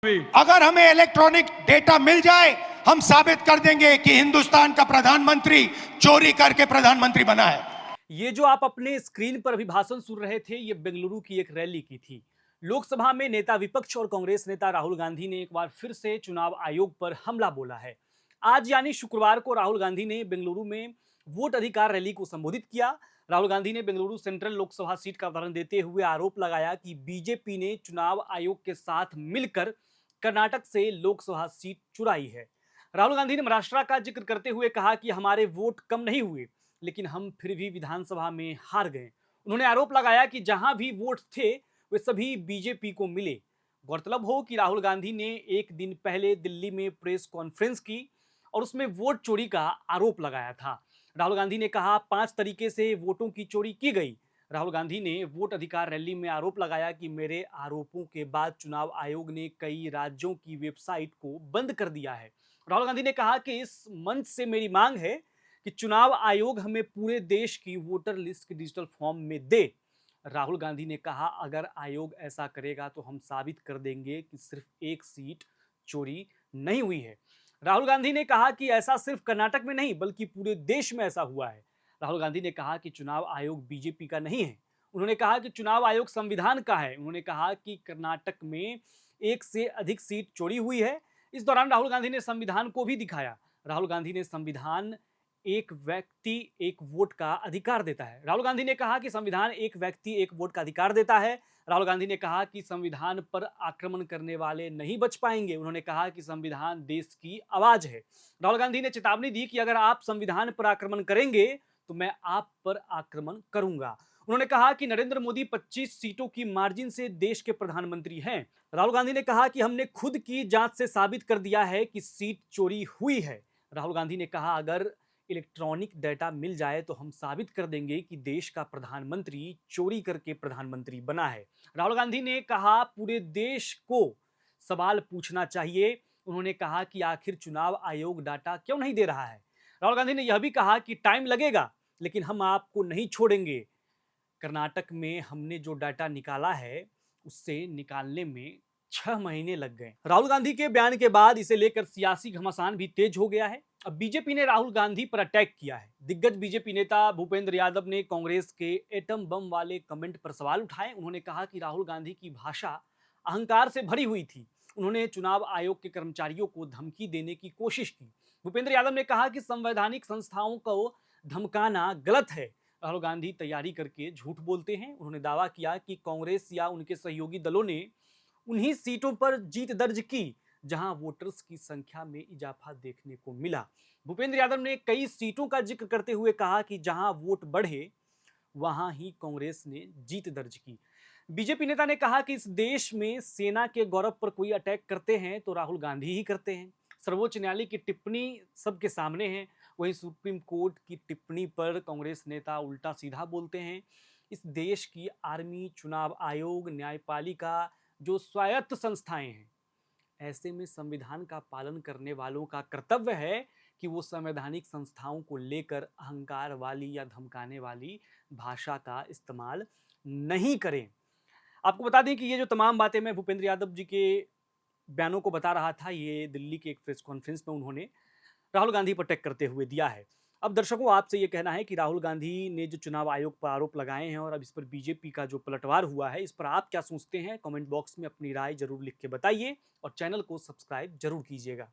अगर हमें electronic data मिल जाए, हम साबित कर देंगे कि हिंदुस्तान का प्रधानमंत्री चोरी करके प्रधानमंत्री बना है। ये जो आप अपने स्क्रीन पर अभी भाषण सुन रहे थे, ये बेंगलुरु की एक रैली की थी। लोकसभा में नेता विपक्ष और कांग्रेस नेता राहुल गांधी ने एक बार फिर से चुनाव आयोग पर हमला बोला है। आज यानी शुक्रवार को राहुल गांधी ने बेंगलुरु में वोट अधिकार रैली को संबोधित किया। राहुल गांधी ने बेंगलुरु सेंट्रल लोकसभा सीट का उदाहरण देते हुए आरोप लगाया कि बीजेपी ने चुनाव आयोग के साथ मिलकर कर्नाटक से लोकसभा सीट चुराई है। राहुल गांधी ने महाराष्ट्र का जिक्र करते हुए कहा कि हमारे वोट कम नहीं हुए, लेकिन हम फिर भी विधानसभा में हार गए। उन्होंने आरोप लगाया कि जहां भी वोट थे वे सभी बीजेपी को मिले। गौरतलब हो कि राहुल गांधी ने एक दिन पहले दिल्ली में प्रेस कॉन्फ्रेंस की और उसमें वोट चोरी का आरोप लगाया था। राहुल गांधी ने कहा 5 तरीके से वोटों की चोरी की गई। राहुल गांधी ने वोट अधिकार रैली में आरोप लगाया कि मेरे आरोपों के बाद चुनाव आयोग ने कई राज्यों की वेबसाइट को बंद कर दिया है। राहुल गांधी ने कहा कि इस मंच से मेरी मांग है कि चुनाव आयोग हमें पूरे देश की वोटर लिस्ट के डिजिटल फॉर्म में दे। राहुल गांधी ने कहा अगर आयोग ऐसा करेगा तो हम साबित कर देंगे कि सिर्फ एक सीट चोरी नहीं हुई है। राहुल गांधी ने कहा कि ऐसा सिर्फ कर्नाटक में नहीं बल्कि पूरे देश में ऐसा हुआ है। राहुल गांधी ने कहा कि चुनाव आयोग बीजेपी का नहीं है। उन्होंने कहा कि चुनाव आयोग संविधान का है। उन्होंने कहा कि कर्नाटक में एक से अधिक सीट चोरी हुई है। इस दौरान राहुल गांधी ने संविधान को भी दिखाया। राहुल गांधी ने संविधान एक व्यक्ति एक वोट का अधिकार देता है। राहुल गांधी ने कहा कि संविधान एक व्यक्ति एक वोट का अधिकार देता है। राहुल गांधी ने कहा कि संविधान पर आक्रमण करने वाले नहीं बच पाएंगे। उन्होंने कहा कि संविधान देश की आवाज है। राहुल गांधी ने चेतावनी दी कि अगर आप संविधान पर आक्रमण करेंगे तो मैं आप पर आक्रमण करूंगा। उन्होंने कहा कि नरेंद्र मोदी 25 सीटों की मार्जिन से देश के प्रधानमंत्री हैं। राहुल गांधी ने कहा कि हमने खुद की जांच से साबित कर दिया है कि सीट चोरी हुई है। राहुल गांधी ने कहा अगर इलेक्ट्रॉनिक डेटा मिल जाए तो हम साबित कर देंगे कि देश का प्रधानमंत्री चोरी करके प्रधानमंत्री बना है। राहुल गांधी ने कहा पूरे देश को सवाल पूछना चाहिए। उन्होंने कहा कि आखिर चुनाव आयोग डाटा क्यों नहीं दे रहा है। राहुल गांधी ने यह भी कहा कि टाइम लगेगा लेकिन हम आपको नहीं छोड़ेंगे। कर्नाटक में हमने जो डाटा निकाला है उससे निकालने में 6 महीने लग गए। राहुल गांधी के बयान के बाद इसे लेकर सियासी घमासान भी तेज हो गया है। अब बीजेपी ने राहुल गांधी पर अटैक किया है। दिग्गज बीजेपी नेता भूपेंद्र यादव ने कांग्रेस के एटम बम वाले कमेंट पर सवाल उठाए। उन्होंने कहा कि राहुल गांधी की भाषा अहंकार से भरी हुई थी। उन्होंने चुनाव आयोग के कर्मचारियों को धमकी देने की कोशिश की। भूपेंद्र यादव ने कहा कि संवैधानिक संस्थाओं को धमकाना गलत है। राहुल गांधी तैयारी करके झूठ बोलते हैं। उन्होंने दावा किया कि कांग्रेस या उनके सहयोगी दलों ने उन्हीं सीटों पर जीत दर्ज की जहां वोटर्स की संख्या में इजाफा देखने को मिला। भूपेंद्र यादव ने कई सीटों का जिक्र करते हुए कहा कि जहां वोट बढ़े वहां ही कांग्रेस ने जीत दर्ज की। बीजेपी नेता ने कहा कि इस देश में सेना के गौरव पर कोई अटैक करते हैं तो राहुल गांधी ही करते हैं। सर्वोच्च न्यायालय की टिप्पणी सबके सामने है। वहीं सुप्रीम कोर्ट की टिप्पणी पर कांग्रेस नेता उल्टा सीधा बोलते हैं। इस देश की आर्मी, चुनाव आयोग, न्यायपालिका जो स्वायत्त संस्थाएं हैं, ऐसे में संविधान का पालन करने वालों का कर्तव्य है कि वो संवैधानिक संस्थाओं को लेकर अहंकार वाली या धमकाने वाली भाषा का इस्तेमाल नहीं करें। आपको बता दें कि ये जो तमाम बातें मैं भूपेंद्र यादव जी के बयानों को बता रहा था, ये दिल्ली के एक प्रेस कॉन्फ्रेंस में उन्होंने राहुल गांधी पर अटैक करते हुए दिया है। अब दर्शकों आपसे ये कहना है कि राहुल गांधी ने जो चुनाव आयोग पर आरोप लगाए हैं और अब इस पर बीजेपी का जो पलटवार हुआ है, इस पर आप क्या सोचते हैं? कमेंट बॉक्स में अपनी राय जरूर लिख के बताइए और चैनल को सब्सक्राइब जरूर कीजिएगा।